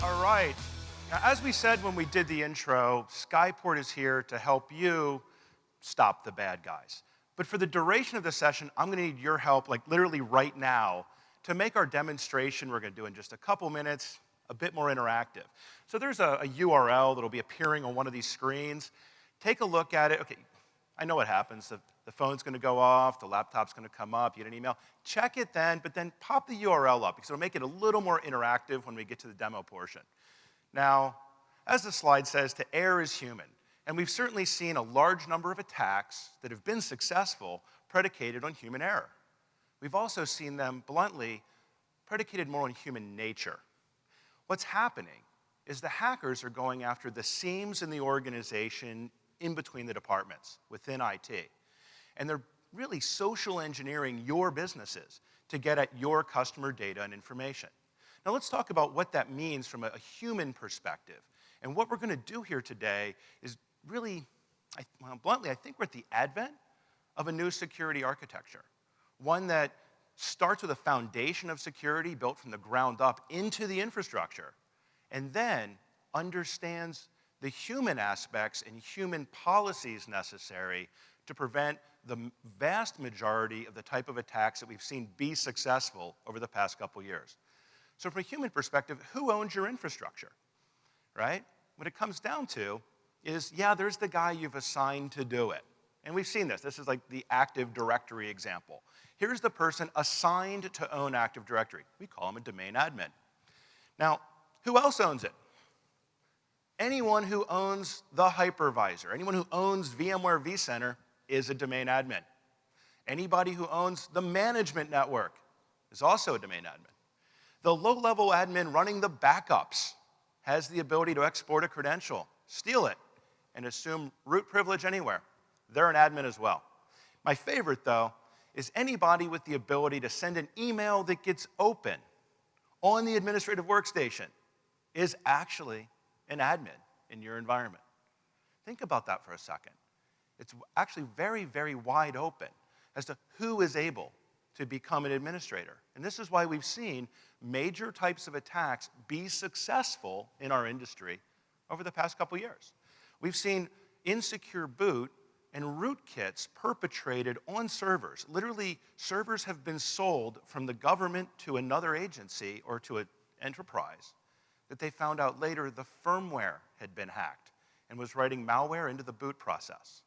All right. Now, as we said when we did the intro, Skyport is here to help you stop the bad guys. But for the duration of the session, I'm going to need your help, like literally right now, to make our demonstration we're going to do in just a couple minutes a bit more interactive. So there's a URL that'll be appearing on one of these screens. Take a look at it. Okay, I know what happens. The phone's going to go off, the laptop's going to come up, you get an email. Check it then, but then pop the URL up because it'll make it a little more interactive when we get to the demo portion. Now, as the slide says, to err is human. And we've certainly seen a large number of attacks that have been successful predicated on human error. We've also seen them, bluntly, predicated more on human nature. What's happening is the hackers are going after the seams in the organization in between the departments within IT. And they're really social engineering your businesses to get at your customer data and information. Now let's talk about what that means from a human perspective. And what we're going to do here today is really, bluntly, I think we're at the advent of a new security architecture. One that starts with a foundation of security built from the ground up into the infrastructure, and then understands the human aspects and human policies necessary to prevent the vast majority of the type of attacks that we've seen be successful over the past couple years. So from a human perspective, who owns your infrastructure, right? What it comes down to is, yeah, there's the guy you've assigned to do it. And we've seen this. This is like the Active Directory example. Here's the person assigned to own Active Directory. We call him a domain admin. Now, who else owns it? Anyone who owns the hypervisor, anyone who owns VMware vCenter is a domain admin. Anybody who owns the management network is also a domain admin. The low-level admin running the backups has the ability to export a credential, steal it, and assume root privilege anywhere. They're an admin as well. My favorite, though, is anybody with the ability to send an email that gets open on the administrative workstation is actually an admin in your environment. Think about that for a second. It's actually very, very wide open as to who is able to become an administrator. And this is why we've seen major types of attacks be successful in our industry over the past couple years. We've seen insecure boot and rootkits perpetrated on servers. Literally, servers have been sold from the government to another agency or to an enterprise that they found out later the firmware had been hacked and was writing malware into the boot process.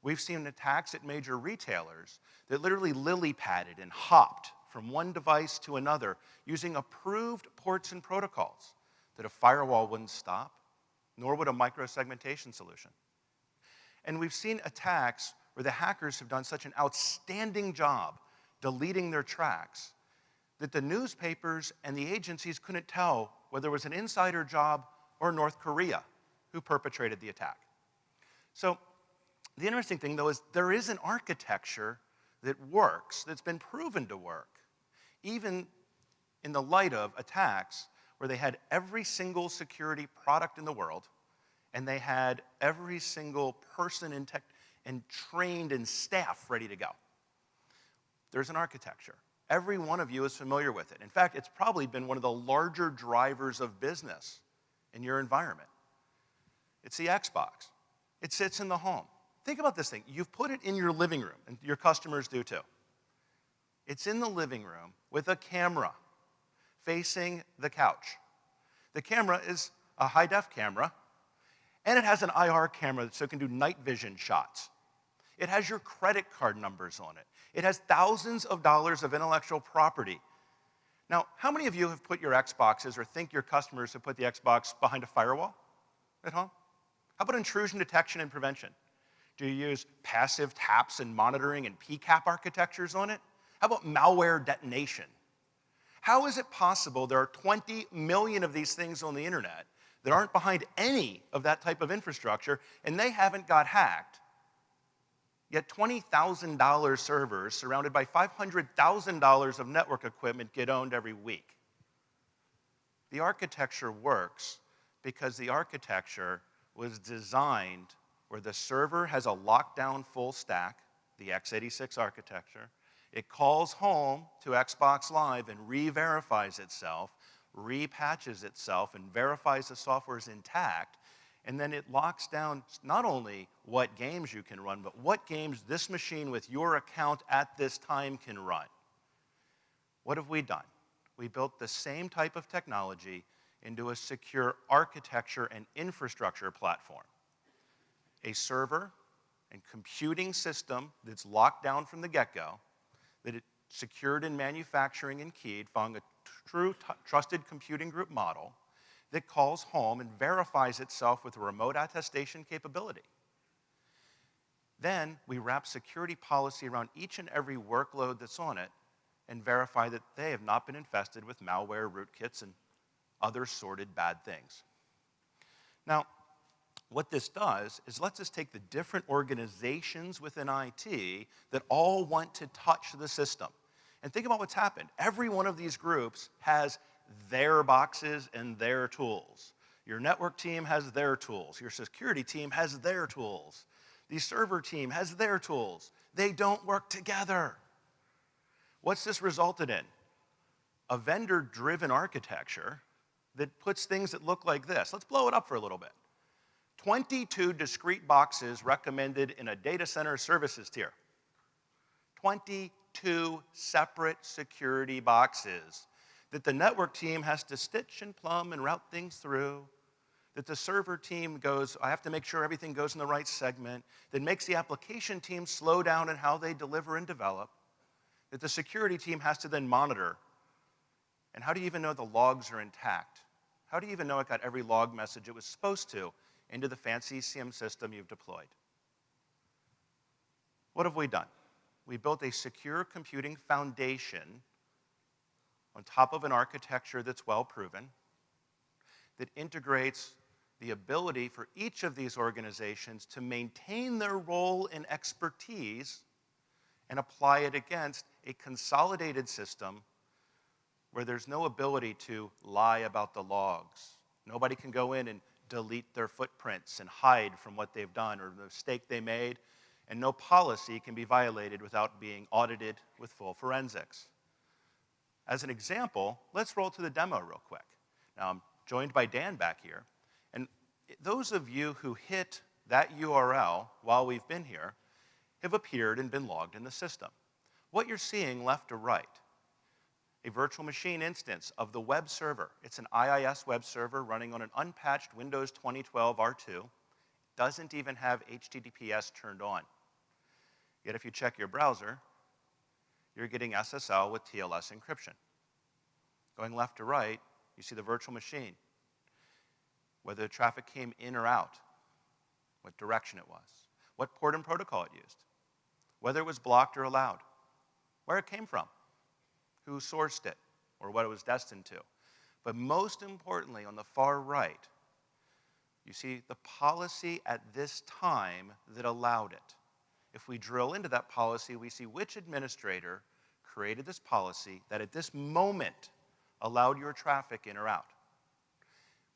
We've seen attacks at major retailers that literally lily-padded and hopped from one device to another using approved ports and protocols that a firewall wouldn't stop, nor would a microsegmentation solution. And we've seen attacks where the hackers have done such an outstanding job deleting their tracks that the newspapers and the agencies couldn't tell whether it was an insider job or North Korea who perpetrated the attack. So the interesting thing, though, is there is an architecture that works, that's been proven to work, even in the light of attacks where they had every single security product in the world, and they had every single person in tech and trained and staff ready to go. There's an architecture. Every one of you is familiar with it. In fact, it's probably been one of the larger drivers of business in your environment. It's the Xbox. It sits in the home. Think about this thing. You've put it in your living room, and your customers do too. It's in the living room with a camera facing the couch. The camera is a high-def camera, and it has an IR camera so it can do night vision shots. It has your credit card numbers on it. It has thousands of dollars of intellectual property. Now, how many of you have put your Xboxes or think your customers have put the Xbox behind a firewall at home? How about intrusion detection and prevention? Do you use passive taps and monitoring and PCAP architectures on it? How about malware detonation? How is it possible there are 20 million of these things on the internet that aren't behind any of that type of infrastructure and they haven't got hacked? Yet $20,000 servers surrounded by $500,000 of network equipment get owned every week. The architecture works because the architecture was designed where the server has a lockdown full stack, the x86 architecture. It calls home to Xbox Live and re-verifies itself repatches itself and verifies the software is intact, and then it locks down not only what games you can run, but what games this machine with your account at this time can run. What have we done? We built the same type of technology into a secure architecture and infrastructure platform. A server and computing system that's locked down from the get-go, that it secured in manufacturing and keyed, following a true trusted computing group model that calls home and verifies itself with a remote attestation capability. Then we wrap security policy around each and every workload that's on it and verify that they have not been infested with malware, rootkits, and other sorted bad things. Now, what this does is lets us take the different organizations within IT that all want to touch the system. And think about what's happened. Every one of these groups has their boxes and their tools. Your network team has their tools. Your security team has their tools. The server team has their tools. They don't work together. What's this resulted in? A vendor-driven architecture that puts things that look like this. Let's blow it up for a little bit. 22 discrete boxes recommended in a data center services tier. 22 separate security boxes that the network team has to stitch and plumb and route things through, that the server team goes, I have to make sure everything goes in the right segment, that makes the application team slow down in how they deliver and develop, that the security team has to then monitor. And how do you even know the logs are intact? How do you even know it got every log message it was supposed to into the fancy CM system you've deployed? What have we done? We built a secure computing foundation on top of an architecture that's well proven, that integrates the ability for each of these organizations to maintain their role and expertise and apply it against a consolidated system where there's no ability to lie about the logs. Nobody can go in and delete their footprints and hide from what they've done or the mistake they made, and no policy can be violated without being audited with full forensics. As an example, let's roll to the demo real quick. Now, I'm joined by Dan back here, and those of you who hit that URL while we've been here have appeared and been logged in the system. What you're seeing left to right, a virtual machine instance of the web server. It's an IIS web server running on an unpatched Windows 2012 R2. Doesn't even have HTTPS turned on. Yet if you check your browser, you're getting SSL with TLS encryption. Going left to right, you see the virtual machine, whether the traffic came in or out, what direction it was, what port and protocol it used, whether it was blocked or allowed, where it came from, who sourced it, or what it was destined to. But most importantly, on the far right, you see the policy at this time that allowed it. If we drill into that policy, we see which administrator created this policy that at this moment allowed your traffic in or out.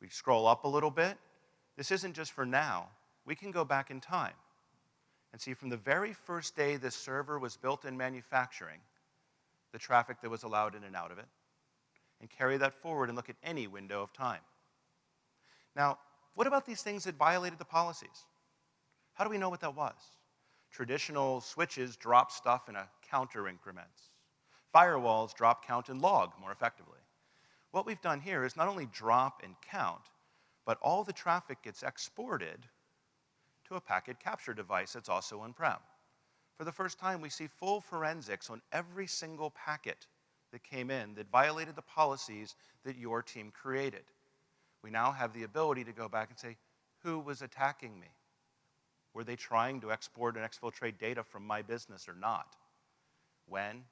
We scroll up a little bit. This isn't just for now. We can go back in time and see from the very first day this server was built in manufacturing, the traffic that was allowed in and out of it, and carry that forward and look at any window of time. Now, what about these things that violated the policies? How do we know what that was? Traditional switches drop stuff in a counter increments. Firewalls drop, count, and log more effectively. What we've done here is not only drop and count, but all the traffic gets exported to a packet capture device that's also on-prem. For the first time, we see full forensics on every single packet that came in that violated the policies that your team created. We now have the ability to go back and say, who was attacking me? Were they trying to export and exfiltrate data from my business or not? When?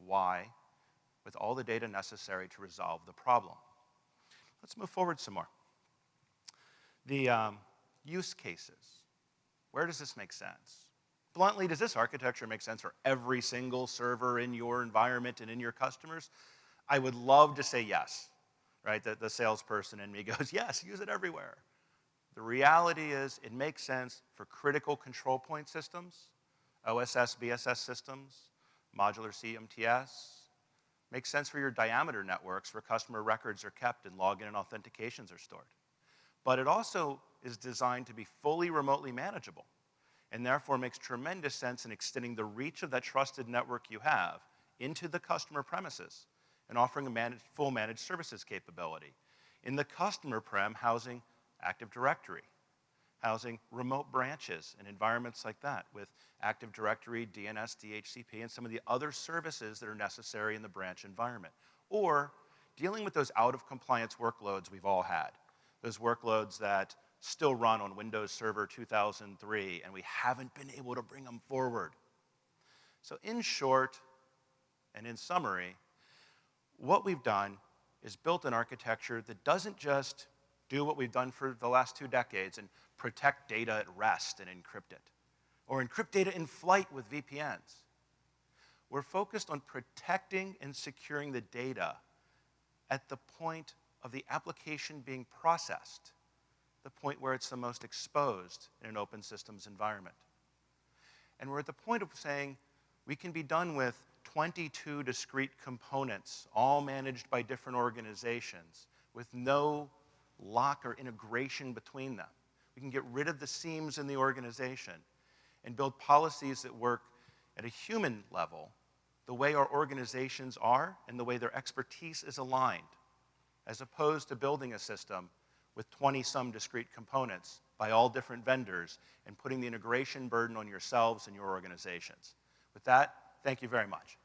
Why? With all the data necessary to resolve the problem. Let's move forward some more. The use cases. Where does this make sense? Bluntly, does this architecture make sense for every single server in your environment and in your customers? I would love to say yes, right? The salesperson in me goes, yes, use it everywhere. The reality is it makes sense for critical control point systems, OSS, BSS systems, modular CMTS, Makes sense for your diameter networks where customer records are kept and login and authentications are stored. But it also is designed to be fully remotely manageable, and therefore makes tremendous sense in extending the reach of that trusted network you have into the customer premises and offering a full managed services capability. In the customer prem, housing Active Directory, housing remote branches and environments like that with Active Directory, DNS, DHCP, and some of the other services that are necessary in the branch environment. Or dealing with those out-of-compliance workloads we've all had, those workloads that still run on Windows Server 2003, and we haven't been able to bring them forward. So in short, and in summary, what we've done is built an architecture that doesn't just do what we've done for the last 2 decades and protect data at rest and encrypt it, or encrypt data in flight with VPNs. We're focused on protecting and securing the data at the point of the application being processed, the point where it's the most exposed in an open systems environment. And we're at the point of saying we can be done with 22 discrete components, all managed by different organizations, with no lock or integration between them. We can get rid of the seams in the organization and build policies that work at a human level, the way our organizations are and the way their expertise is aligned, as opposed to building a system with 20-some discrete components by all different vendors and putting the integration burden on yourselves and your organizations. With that, thank you very much.